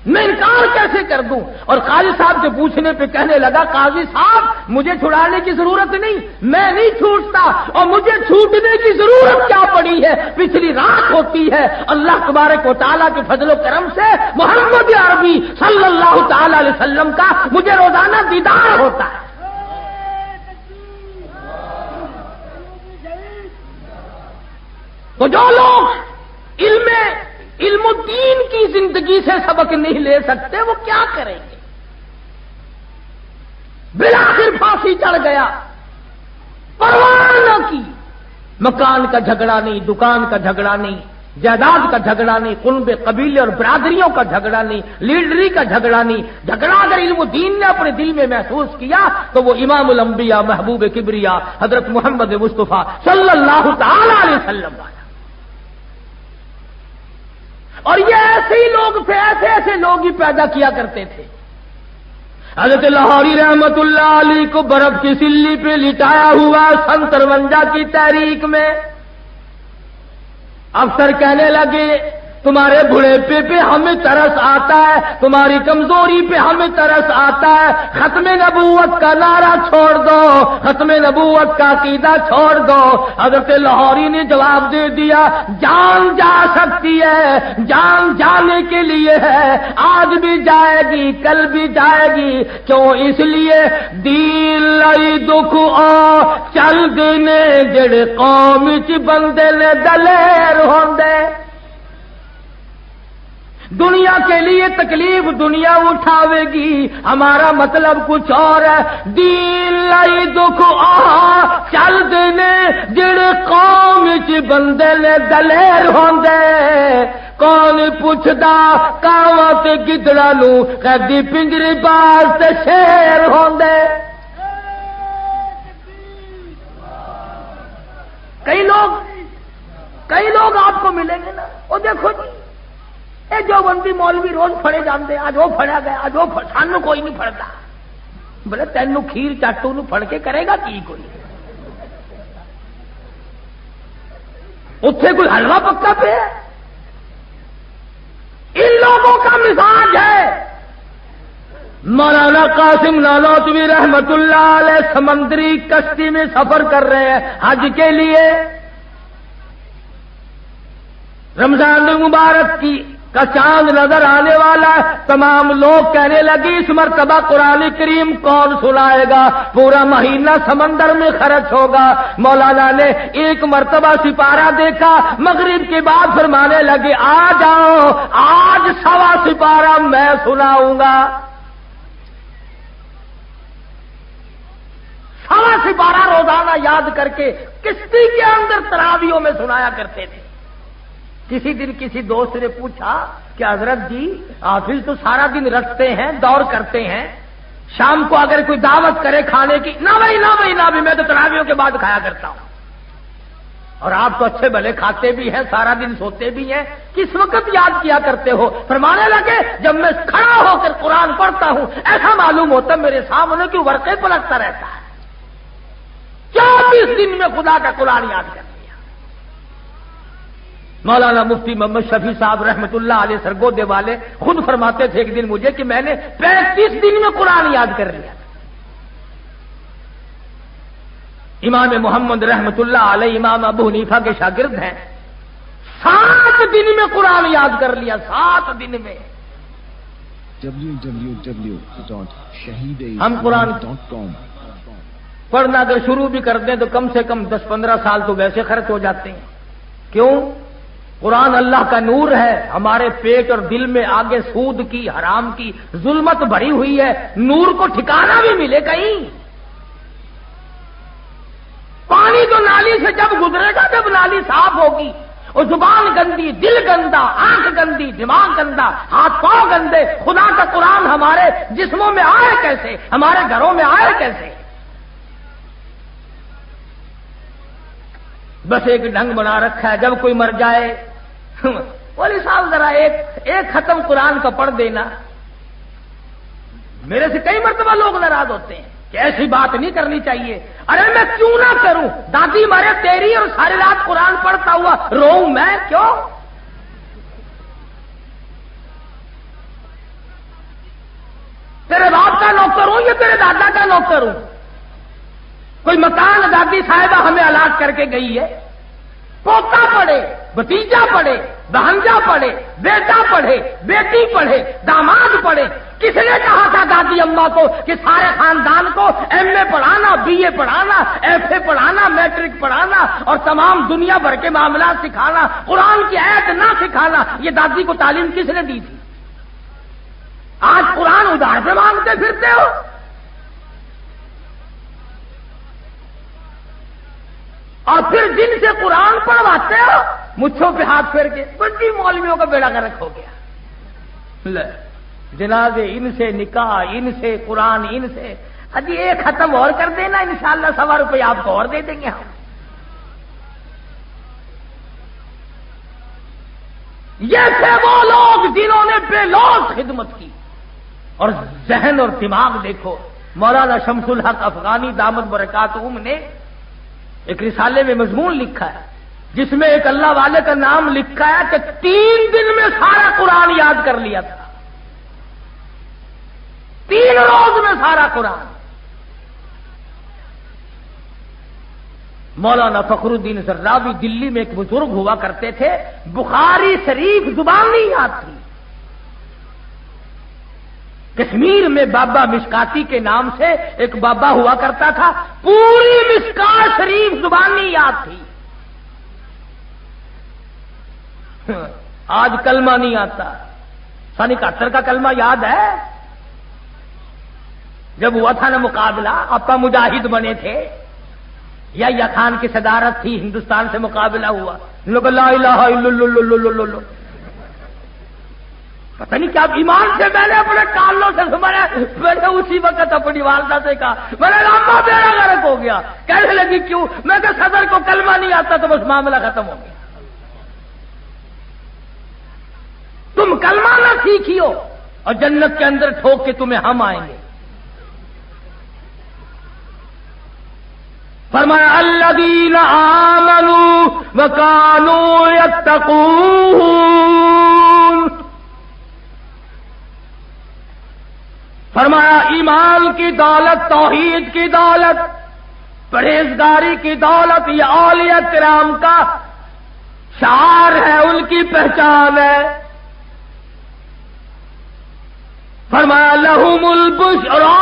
میں انکار کیسے کر دوں؟ اور قاضی صاحب سے پوچھنے پہ کہنے لگا قاضی صاحب مجھے چھڑانے کی ضرورت نہیں، میں نہیں چھوٹتا، اور مجھے چھوٹنے کی ضرورت کیا پڑی ہے؟ پچھلی رات ہوتی ہے اللہ تبارک و تعالیٰ کے فضل و کرم سے محمد عربی صلی اللہ تعالی علیہ وسلم کا مجھے روزانہ دیدار ہوتا ہے۔ تو جو لوگ علم الدین کی زندگی سے سبق نہیں لے سکتے وہ کیا کریں گے؟ بالآخر پھانسی چڑھ گیا، پرواہ نہ کی، مکان کا جھگڑا نہیں، دکان کا جھگڑا نہیں، جائیداد کا جھگڑا نہیں، قرب قبیلے اور برادریوں کا جھگڑا نہیں، لیڈری کا جھگڑا نہیں۔ جھگڑا اگر علم الدین نے اپنے دل میں محسوس کیا تو وہ امام الانبیاء محبوب کبریا حضرت محمد مصطفیٰ صلی اللہ تعالی علیہ وسلم والا۔ اور یہ ایسے ہی لوگ تھے، ایسے لوگ ہی پیدا کیا کرتے تھے۔ حضرت لاہوری رحمت اللہ علیہ کو برف کی سلی پہ لٹایا ہوا 53 کی تحریک میں افسر کہنے لگے تمہارے بڑھاپے پہ ہمیں ترس آتا ہے، تمہاری کمزوری پہ ہمیں ترس آتا ہے، ختم نبوت کا نعرہ چھوڑ دو، ختم نبوت کا عقیدہ چھوڑ دو۔ حضرت لاہوری نے جواب دے دیا جان جا سکتی ہے، جان جانے کے لیے ہے، آج بھی جائے گی کل بھی جائے گی، کیوں؟ اس لیے دین لائی دکھ آ چل دینے جڑے قوم چ بندے نے دلیر ہوندے۔ دنیا کے لیے تکلیف دنیا اٹھاوے گی، ہمارا مطلب کچھ اور ہے۔ دین لائی دکھ آ چل دینے جڑے قوم چ بندے نے دلیر ہوندے۔ کون پوچھدا کاواں تے گدڑا نوں، قیدی پنجرے باز تے شیر ہوندے۔ کئی لوگ آپ کو ملیں گے نا، وہ دیکھو جی جو بندی مولوی روز پڑے جاندے اج وہ پڑیا گیا اج وہ سانو کوئی نہیں پڑتا بولے تینوں کھیر چاٹو نو پڑھ کے کرے گا کی کوئی اتنے کوئی حلوہ پکا پہ ہے ان لوگوں کا مزاج ہے مولانا قاسم نانوتوی رحمت اللہ علیہ سمندری کشتی میں سفر کر رہے ہیں حج کے لیے رمضان مبارک کا چاند نظر آنے والا ہے تمام لوگ کہنے لگی اس مرتبہ قرآن کریم کون سنائے گا پورا مہینہ سمندر میں خرچ ہوگا مولانا نے ایک مرتبہ سپارہ دیکھا مغرب کے بعد فرمانے لگے آ جاؤ آج سوا سپارہ میں سناؤں گا سوا سپارہ روزانہ یاد کر کے کشتی کے اندر تراویحوں میں سنایا کرتے تھے کسی دن کسی دوست نے پوچھا کہ حضرت جی حافظ تو سارا دن رکھتے ہیں دور کرتے ہیں شام کو اگر کوئی دعوت کرے کھانے کی نہ بھائی میں تو تراویحوں کے بعد کھایا کرتا ہوں اور آپ تو اچھے بھلے کھاتے بھی ہیں سارا دن سوتے بھی ہیں کس وقت یاد کیا کرتے ہو فرمانے لگے جب میں کھڑا ہو کر قرآن پڑھتا ہوں ایسا معلوم ہوتا میرے سامنے کہ ورقے پلٹتا رہتا ہے 24 دن میں خدا کا قرآن یاد کر لیا مولانا مفتی محمد شفیع صاحب رحمت اللہ علیہ سرگودے والے خود فرماتے تھے ایک دن مجھے کہ میں نے 35 دن میں قرآن یاد کر لیا امام محمد رحمت اللہ علیہ امام ابو حنیفہ کے شاگرد ہیں 7 دن میں قرآن یاد کر لیا 7 دن میں ہم قرآن www.shahideislam.com پڑھنا اگر شروع بھی کر دیں تو کم سے کم 10-15 سال تو ویسے خرچ ہو جاتے ہیں کیوں قرآن اللہ کا نور ہے ہمارے پیٹ اور دل میں آگے سود کی حرام کی ظلمت بھری ہوئی ہے نور کو ٹھکانا بھی ملے کہیں پانی تو نالی سے جب گزرے گا جب نالی صاف ہوگی اور زبان گندی دل گندا آنکھ گندی دماغ گندا ہاتھ پاؤں گندے خدا کا قرآن ہمارے جسموں میں آئے کیسے ہمارے گھروں میں آئے کیسے بس ایک ڈھنگ بنا رکھا ہے جب کوئی مر جائے بولے صاحب ذرا ایک ختم قرآن کا پڑھ دینا میرے سے کئی مرتبہ لوگ ناراض ہوتے ہیں کہ ایسی بات نہیں کرنی چاہیے ارے میں کیوں نہ کروں دادی مارے تیری اور ساری رات قرآن پڑھتا ہوا روؤں میں کیوں تیرے باپ کا نوکر ہوں یا تیرے دادا کا نوکر ہوں کوئی مکان دادی صاحبہ ہمیں الاٹ کر کے گئی ہے پوتا پڑھے بھتیجا پڑھے بہنجا پڑھے بیٹا پڑھے بیٹی پڑھے داماد پڑھے کس نے کہا تھا دادی اماں کو کہ سارے خاندان کو ایم اے پڑھانا بی اے پڑھانا ایف اے پڑھانا میٹرک پڑھانا اور تمام دنیا بھر کے معاملات سکھانا قرآن کی آیت نہ سکھانا یہ دادی کو تعلیم کس نے دی تھی آج قرآن ادھار پہ مانگتے پھرتے ہو اور پھر جن سے قرآن پڑھواتے ہو مچھوں پہ ہاتھ پھیر کے بڑی مولویوں کا بیڑا گرک ہو گیا جنازے ان سے نکاح ان سے قرآن ان سے ابھی ایک ختم اور کر دینا انشاءاللہ 100 روپے آپ کو اور دے دیں گے ہم یہ تھے وہ لوگ جنہوں نے بے لوث خدمت کی اور ذہن اور دماغ دیکھو مولانا شمس الحق افغانی دامت برکاتہم نے ایک رسالے میں مضمون لکھا ہے جس میں ایک اللہ والے کا نام لکھا ہے کہ 3 دن میں سارا قرآن یاد کر لیا تھا 3 روز میں سارا قرآن مولانا فخر الدین زرابی دلی میں ایک بزرگ ہوا کرتے تھے بخاری شریف زبان نہیں یاد تھی کشمیر میں بابا مشکاتی کے نام سے ایک بابا ہوا کرتا تھا پوری مشکات شریف زبانی یاد تھی آج کلمہ نہیں آتا 71 کا کلمہ یاد ہے جب ہوا تھا نا مقابلہ آپا مجاہد بنے تھے یا خان کی صدارت تھی ہندوستان سے مقابلہ ہوا لوگ لا الہ الا اللہ پتہ نہیں کیا ایمان سے میں نے اپنے کانوں سے سنا میں نے اسی وقت اپنی والدہ سے کہا میں نے لمبا بیڑا غرق ہو گیا کہنے لگی کیوں میں کہ صدر کو کلمہ نہیں آتا تو بس معاملہ ختم ہو گیا تم تم کلمہ نہ سیکھیو اور جنت کے اندر ٹھوک کے تمہیں ہم آئیں گے. فرمایا الذین آمنوا وکانوا یتقون. فرمایا ایمان کی دولت، توحید کی دولت، پرہیزگاری کی دولت یہ اولیاء کرام کا شعار ہے، ان کی پہچان ہے. فرمایا لہم البشرا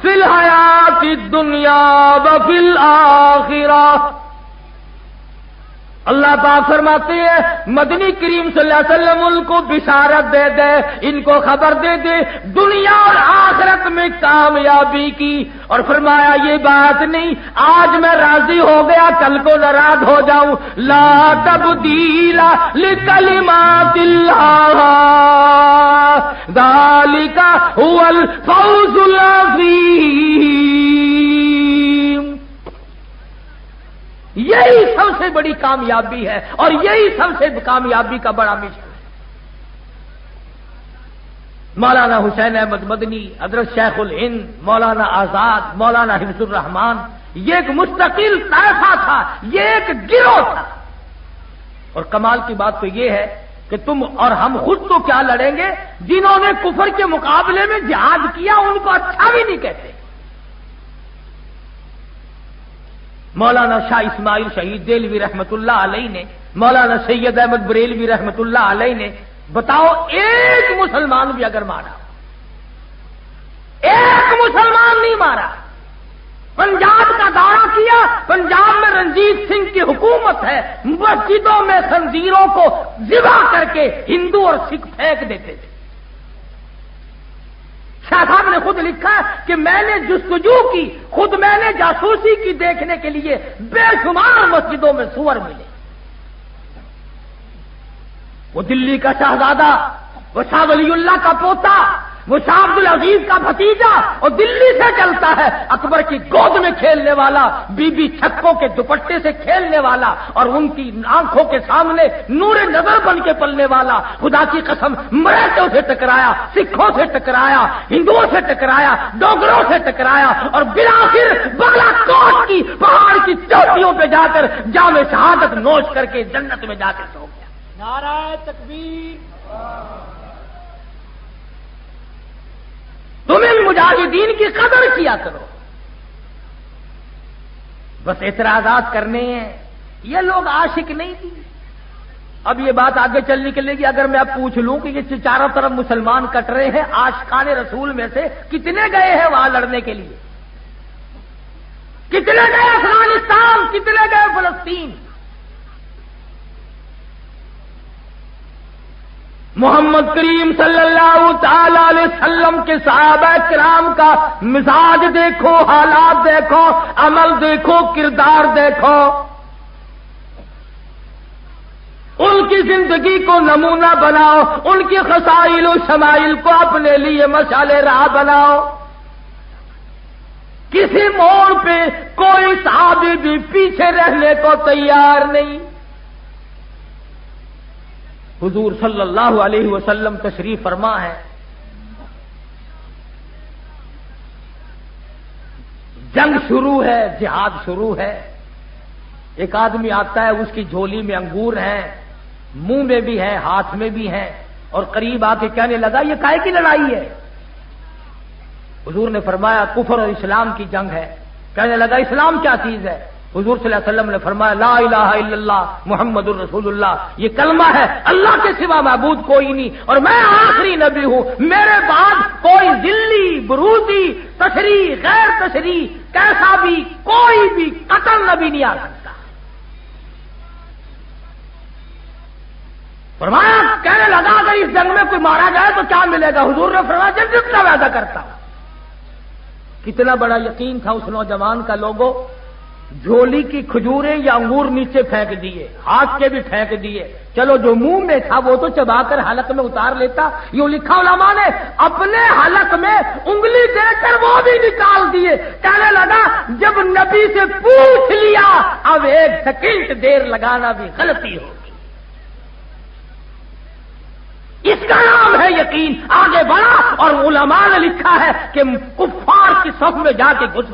فی الحیات الدنیا وفی الآخرہ. اللہ پاک فرماتے ہیں مدنی کریم صلی اللہ علیہ وسلم ان کو بشارت دے دے، ان کو خبر دے دے دنیا اور آخرت میں کامیابی کی. اور فرمایا یہ بات نہیں آج میں راضی ہو گیا کل کو ناراض ہو جاؤں. لا تبدیل لکلمات اللہ ذالک هو الفوز العظیم. یہی سب سے بڑی کامیابی ہے اور یہی سب سے کامیابی کا بڑا مشن ہے. مولانا حسین احمد مدنی، حضرت شیخ الہند، مولانا آزاد، مولانا حفظ الرحمان، یہ ایک مستقل طائفہ تھا، یہ ایک گروہ تھا. اور کمال کی بات تو یہ ہے کہ تم اور ہم خود تو کیا لڑیں گے، جنہوں نے کفر کے مقابلے میں جہاد کیا ان کو اچھا بھی نہیں کہتے. مولانا شاہ اسماعیل شہید دہلوی رحمت اللہ علیہ نے، مولانا سید احمد بریلوی رحمت اللہ علیہ نے، بتاؤ ایک مسلمان بھی اگر مارا، ایک مسلمان نہیں مارا. پنجاب کا دورہ کیا، پنجاب میں رنجیت سنگھ کی حکومت ہے، مسجدوں میں خنزیروں کو ذبح کر کے ہندو اور سکھ پھینک دیتے تھے. شاہ صاحب نے خود لکھا کہ میں نے جستجو کی، خود میں نے جاسوسی کی دیکھنے کے لیے بے شمار مسجدوں میں سور ملے. وہ دلی کا شہزادہ، وہ شاہ ولی اللہ کا پوتا، وہ شاہ عبد العزیز کا بھتیجا، اور دلی سے چلتا ہے، اکبر کی گود میں کھیلنے والا، بی بی چھکوں کے دوپٹے سے کھیلنے والا، اور ان کی آنکھوں کے سامنے نور نظر بن کے پلنے والا. خدا کی قسم مراٹھوں سے ٹکرایا، سکھوں سے ٹکرایا، ہندوؤں سے ٹکرایا، ڈوگروں سے ٹکرایا، اور بالآخر بغلا کوٹ کی پہاڑ کی چوٹیوں پہ جا کر جام شہادت نوش کر کے جنت میں جا کر سو گیا. نعرہ تکبیر. تمہیں مجاہدین کی قدر کیا کرو. بس اعتراضات کرنے ہیں. یہ لوگ عاشق نہیں تھے. اب یہ بات آگے چل نکلے گی. اگر میں اب پوچھ لوں کہ یہ چاروں طرف مسلمان کٹ رہے ہیں، عاشقان رسول میں سے کتنے گئے ہیں وہاں لڑنے کے لیے؟ کتنے گئے افغانستان؟ کتنے گئے فلسطین؟ محمد کریم صلی اللہ تعالی علیہ وسلم کے صحابہ کرام کا مزاج دیکھو، حالات دیکھو، عمل دیکھو، کردار دیکھو. ان کی زندگی کو نمونہ بناؤ، ان کی خصائل و شمائل کو اپنے لیے مشعل راہ بناؤ. کسی موڑ پہ کوئی صحابی بھی پیچھے رہنے کو تیار نہیں. حضور صلی اللہ علیہ وسلم تشریف فرما ہے. جنگ شروع ہے، جہاد شروع ہے. ایک آدمی آتا ہے، اس کی جھولی میں انگور ہیں، منہ میں بھی ہے، ہاتھ میں بھی ہیں، اور قریب آ کے کہنے لگا یہ کائے کی لڑائی ہے؟ حضور نے فرمایا کفر اور اسلام کی جنگ ہے. کہنے لگا اسلام کیا چیز ہے؟ حضور صلی اللہ علیہ وسلم نے فرمایا لا الہ الا اللہ محمد الرسول اللہ. یہ کلمہ ہے اللہ کے سوا معبود کوئی نہیں، اور میں آخری نبی ہوں. میرے بعد کوئی ذلی، بروزی، تشریح، غیر تشریح، کیسا بھی کوئی بھی قطع نبی نہیں آ سکتا. فرمایا کہنے لگا اگر اس جنگ میں کوئی مارا جائے تو کیا ملے گا؟ حضور نے فرمایا جنت کا وعدہ کرتا ہوں. کتنا بڑا یقین تھا اس نوجوان کا. لوگوں جھولی کی کھجوریں یا انگور نیچے پھینک دیے، ہاتھ کے بھی پھینک دیے. چلو جو منہ میں تھا وہ تو چبا کر حلق میں اتار لیتا. یوں لکھا علماء نے اپنے حلق میں انگلی دے کر وہ بھی نکال دیے. کہنے لگا جب نبی سے پوچھ لیا اب ایک سیکنڈ دیر لگانا بھی غلطی ہوگی. اس کا نام ہے یقین. آگے بڑھا اور علماء نے لکھا ہے کہ کفار کی صف میں جا کے گھس گیا.